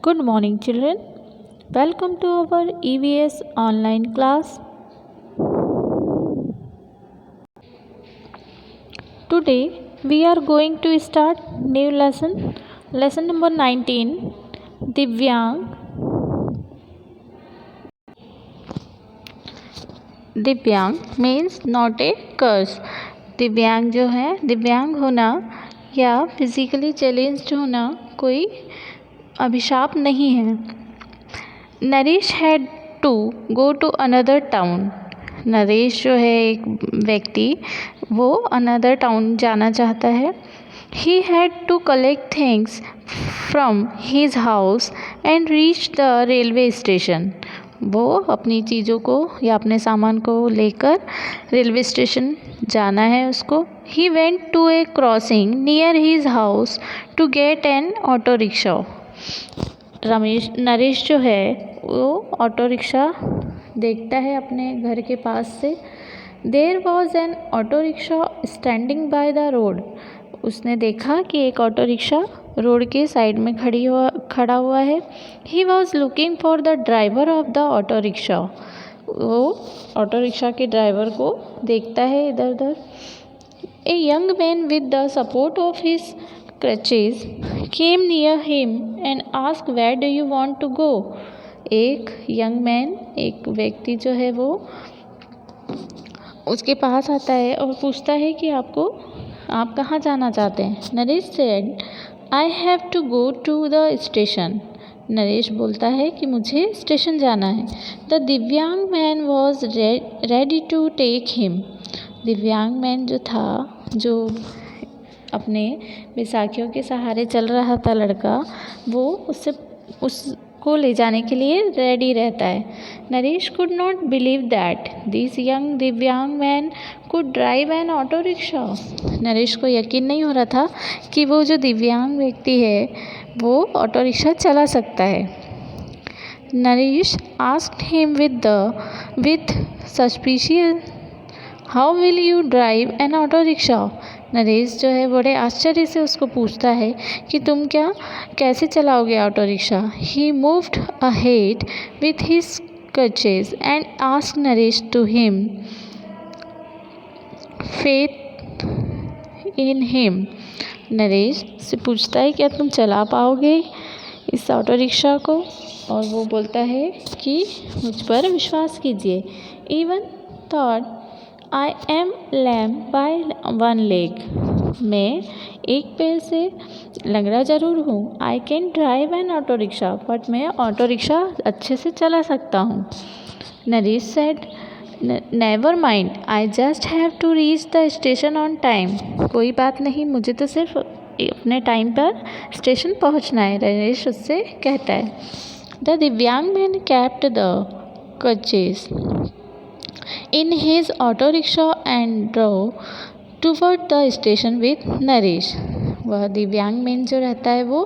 Good morning, children. Welcome to our EVS online class. Today we are going to start new lesson number 19, Divyang. दिव्यांग means not a कर्स। दिव्यांग जो है, दिव्यांग होना या physically challenged होना कोई अभिशाप नहीं है। Naresh had to go to another town. Naresh जो है एक व्यक्ति, वो अनदर टाउन जाना चाहता है। He had to collect things from his house and reach the railway station. वो अपनी चीज़ों को या अपने सामान को लेकर रेलवे स्टेशन जाना है उसको। He went to a crossing near his house to get an auto rickshaw. Naresh जो है वो ऑटो रिक्शा देखता है अपने घर के पास से। There was an auto rickshaw standing by the road. उसने देखा कि एक ऑटो रिक्शा रोड के साइड में खड़ा हुआ है। He was looking for the driver of the auto rickshaw. वो ऑटो रिक्शा के ड्राइवर को देखता है इधर उधर। A young man with the support of his crutches came near him and asked where do you want to go। एक young man, एक व्यक्ति जो है वो उसके पास आता है और पूछता है कि आप कहाँ जाना चाहते हैं। Naresh said I have to go to the station. Naresh बोलता है कि मुझे स्टेशन जाना है। The divyang man was ready to take him. Divyang man जो था, जो अपने बैसाखियों के सहारे चल रहा था लड़का, वो उसको ले जाने के लिए रेडी रहता है। Naresh could not believe that this young दिव्यांग man could drive an auto rickshaw. Naresh को यकीन नहीं हो रहा था कि वो जो दिव्यांग व्यक्ति है वो ऑटो रिक्शा चला सकता है। Naresh asked him with suspicious how will you drive an auto rickshaw. Naresh जो है बड़े आश्चर्य से उसको पूछता है कि तुम कैसे चलाओगे auto rickshaw. He moved ahead with his crutches and asked Naresh to him faith in him. Naresh से पूछता है क्या तुम चला पाओगे इस ऑटो रिक्शा को, और वो बोलता है कि मुझ पर विश्वास कीजिए। Even thought I am lame by one leg. मैं एक पैर से लंगड़ा ज़रूर हूँ। I can drive an auto rickshaw, but मैं ऑटो रिक्शा अच्छे से चला सकता हूँ। Naresh said never mind I just have to reach the station on time. कोई बात नहीं, मुझे तो सिर्फ अपने टाइम पर स्टेशन पहुँचना है, नरेश उससे कहता है। The divyang man kept the crutches in his auto rickshaw and drove toward the station with Naresh. वह दिव्यांग मैन जो रहता है वो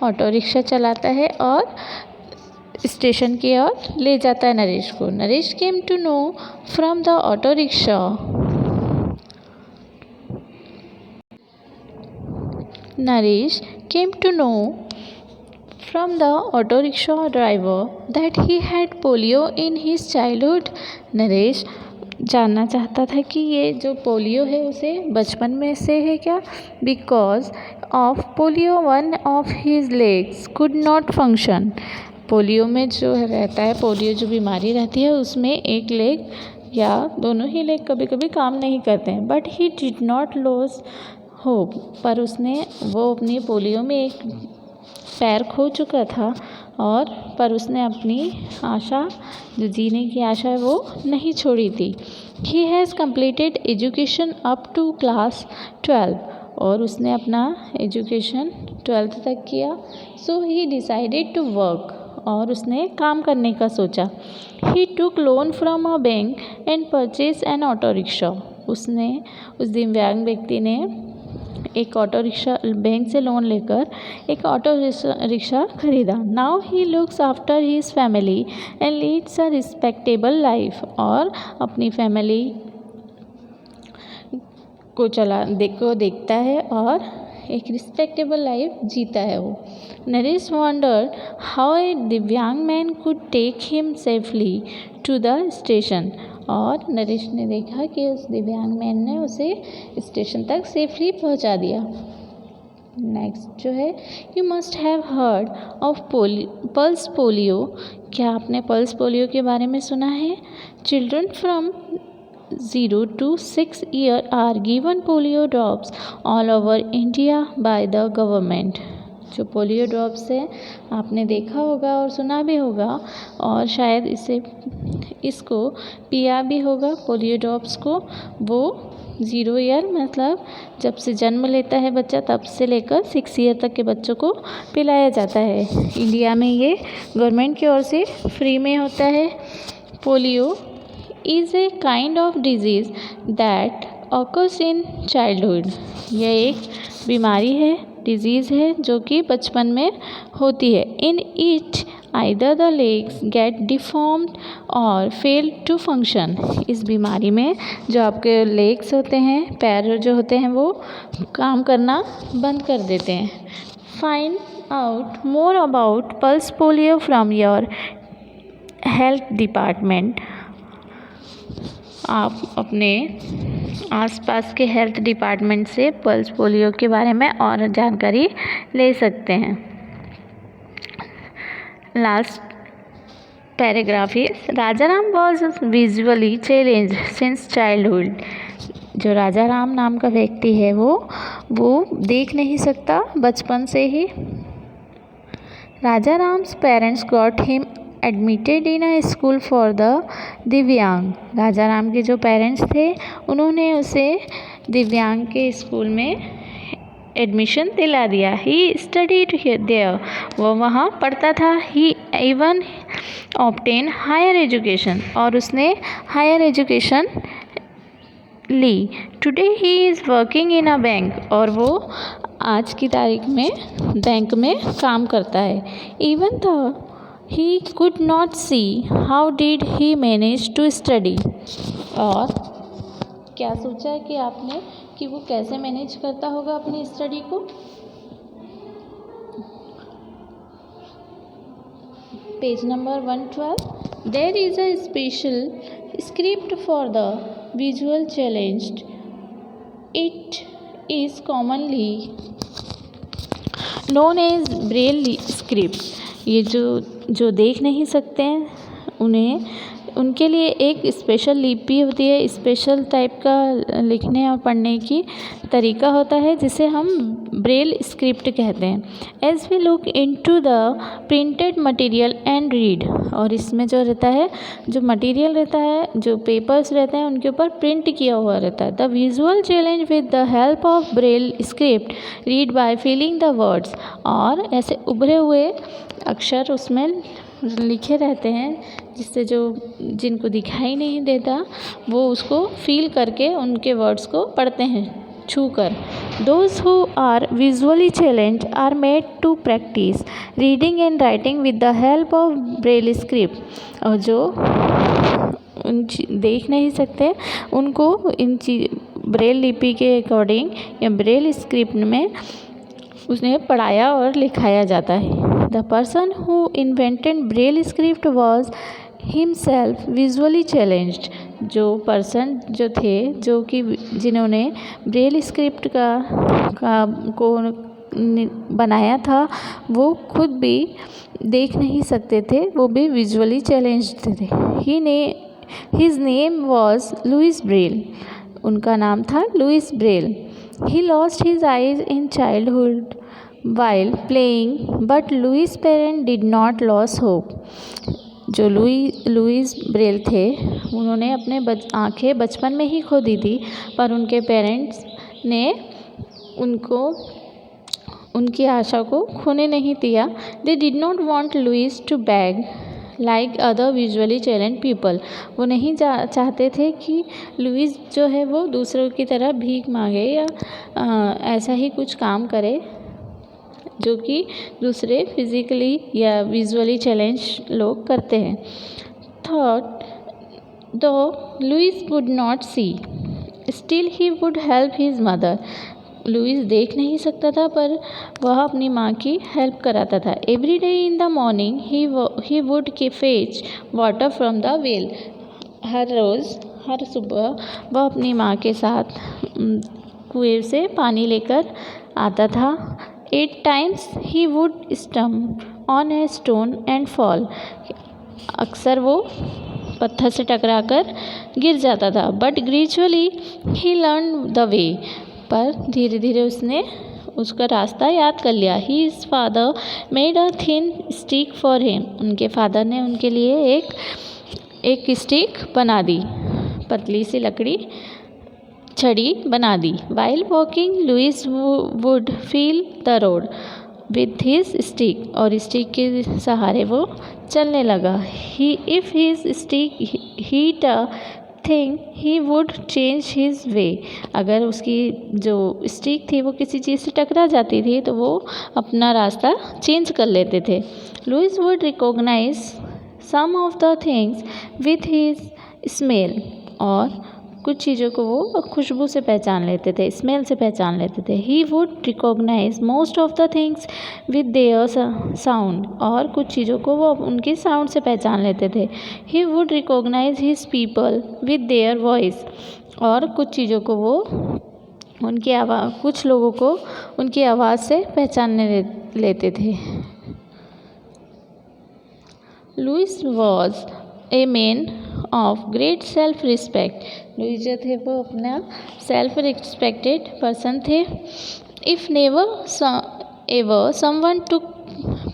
ऑटो रिक्शा चलाता है और स्टेशन की ओर ले जाता है नरेश को। Naresh came to know from the auto rickshaw Naresh came to know from the auto rickshaw driver that he had polio in his childhood। Naresh जानना चाहता था कि ये जो पोलियो है उसे बचपन में से है क्या। Because of polio one of his legs could not function. Polio में जो रहता है, पोलियो जो बीमारी रहती है उसमें एक लेग या दोनों ही लेग कभी कभी काम नहीं करते हैं। But he did not loss hope. पर वो अपनी पोलियो में एक पैर खो चुका था पर उसने अपनी आशा, जो जीने की आशा है, वो नहीं छोड़ी थी। He has completed education up to class 12। और उसने अपना एजुकेशन 12th तक किया। So he decided to work. और उसने काम करने का सोचा। He took loan from a bank and purchase an auto rickshaw. उस दिव्यांग व्यक्ति ने एक ऑटो रिक्शा बैंक से लोन लेकर एक ऑटो रिक्शा खरीदा। Now he looks after his family and leads a respectable life. और अपनी फैमिली को देखता है और एक रिस्पेक्टेबल लाइफ जीता है वो। Naresh wonder how a divyang man could take him safely to the station. और नरेश ने देखा कि उस दिव्यांग मैन ने उसे स्टेशन तक सेफली पहुंचा दिया। नेक्स्ट जो है, you must have heard of pulse polio. क्या आपने पल्स पोलियो के बारे में सुना है? Children from 0 to 6 years are given polio drops all over India by the government। जो पोलियो ड्रॉप्स है आपने देखा होगा और सुना भी होगा, और शायद इसको पिया भी होगा पोलियो ड्रॉप्स को। वो 0 ईयर मतलब जब से जन्म लेता है बच्चा तब से लेकर 6 ईयर तक के बच्चों को पिलाया जाता है। इंडिया में ये गवर्नमेंट की ओर से फ्री में होता है। Polio is a kind of disease that occurs in childhood। यह एक बीमारी है, डिजीज़ है जो कि बचपन में होती है। In it either the legs get deformed or fail to function। इस बीमारी में जो आपके लेग्स होते हैं, पैर जो होते हैं वो काम करना बंद कर देते हैं। Find out more about pulse polio from your health department। आप अपने आसपास के हेल्थ डिपार्टमेंट से पल्स पोलियो के बारे में और जानकारी ले सकते हैं। Last paragraph is Raja Ram was visually challenge since childhood. जो राजा राम नाम का व्यक्ति है वो देख नहीं सकता बचपन से ही। Raja Ram's parents got him admitted in a school for the दिव्यांग। राजा राम के जो पेरेंट्स थे उन्होंने उसे दिव्यांग के स्कूल में एडमिशन दिला दिया। ही स्टडीड देयर, वो वहाँ पढ़ता था। He even obtain higher education, और उसने हायर एजुकेशन ली। Today he is working in a bank, और वो आज की तारीख में बैंक में काम करता है। Even the he could not see how did he manage to study। और क्या सोचा है कि आपने कि वो कैसे मैनेज करता होगा अपनी स्टडी को? Page number 112। There is a special script for the visual challenged. It is commonly known as Braille script. ये जो देख नहीं सकते हैं उनके लिए एक स्पेशल लिपि होती है, स्पेशल टाइप का लिखने और पढ़ने की तरीका होता है जिसे हम ब्रेल स्क्रिप्ट कहते हैं। As we look into the printed material and read. और इसमें जो रहता है, जो मटेरियल रहता है, जो पेपर्स रहते हैं उनके ऊपर प्रिंट किया हुआ रहता है। The visual challenge with the help of Braille script read by feeling the words. और ऐसे उभरे हुए अक्षर उसमें लिखे रहते हैं जिससे जिनको दिखाई नहीं देता वो उसको फील करके उनके वर्ड्स को पढ़ते हैं छू कर। Those who are visually challenge are made to practise reading and writing with the help of Braille script. और जो देख नहीं सकते उनको इन ब्रेल लिपि के अकॉर्डिंग या ब्रेल स्क्रिप्ट में उसने पढ़ाया और लिखाया जाता है। The person who invented Braille script was himself visually challenged. जो पर्सन जो थे जिन्होंने ब्रेल स्क्रिप्ट को बनाया था वो खुद भी देख नहीं सकते थे, वो भी विजुअली चैलेंज्ड थे। His name was Louis Braille. उनका नाम था Louis Braille. He lost his eyes in childhood while playing, but Louis' parents did not lose hope। जो लुइस ब्रेल थे उन्होंने अपने आँखें बचपन में ही खो दी थी, पर उनके पेरेंट्स ने उनकी आशा को खोने नहीं दिया। They did not want Louis to beg like other visually challenge people. वो नहीं चाहते थे कि लुइस जो है वो दूसरों की तरह भीख मांगे या ऐसा ही कुछ काम करे जो कि दूसरे फिज़िकली या विजुअली चैलेंज लोग करते हैं। Thought though Louis would not see still he would help his mother. Louis देख नहीं सकता था, पर वह अपनी माँ की हेल्प कराता था। Every day in the morning he would fetch water from the well. हर रोज़, हर सुबह वह अपनी माँ के साथ कुएं से पानी लेकर आता था। 8 times he would stump on a stone and fall. अक्सर वो पत्थर से टकराकर गिर जाता था। But gradually he learn the way. पर धीरे धीरे उसने उसका रास्ता याद कर लिया। His father made a thin stick for him। उनके फादर ने उनके लिए एक स्टिक बना दी, पतली सी लकड़ी छड़ी बना दी। While walking, Louis would feel the road with his stick। और स्टिक के सहारे वो चलने लगा। If his stick hit a thing, he would change his way। अगर उसकी जो स्टिक थी वो किसी चीज़ से टकरा जाती थी तो वो अपना रास्ता चेंज कर लेते थे। Louis would recognize some of the things with his smell। और कुछ चीज़ों को वो खुशबू से पहचान लेते थे, स्मेल से पहचान लेते थे। He would recognize most of the things with their sound। और कुछ चीज़ों को वो उनके साउंड से पहचान लेते थे। He would recognize his people with their voice। और कुछ चीज़ों को वो उनकी आवाज़, कुछ लोगों को उनकी आवाज़ से पहचानने लेते थे। Louis was a man of great self respect. Louis जो थे वो अपना सेल्फ रिस्पेक्टेड पर्सन थे। If never ever someone took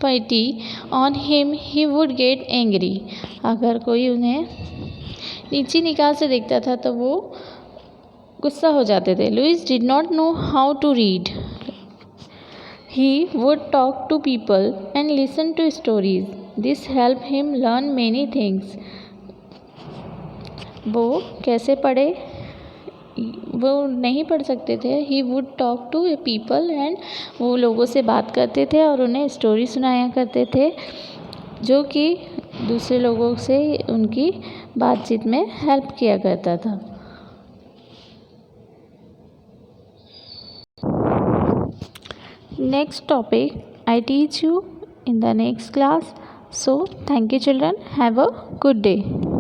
pity on him he would get angry. अगर कोई उन्हें नीची निगाह से देखता था तो वो गुस्सा हो जाते थे। Louis did not know how to read. He would talk to people and listen to stories। This helped him learn many things। वो कैसे पढ़े, वो नहीं पढ़ सकते थे। He would talk to people and वो लोगों से बात करते थे और उन्हें स्टोरी सुनाया करते थे, जो कि दूसरे लोगों से उनकी बातचीत में हेल्प किया करता था। Next topic I teach you in the next class. So thank you children. Have a good day.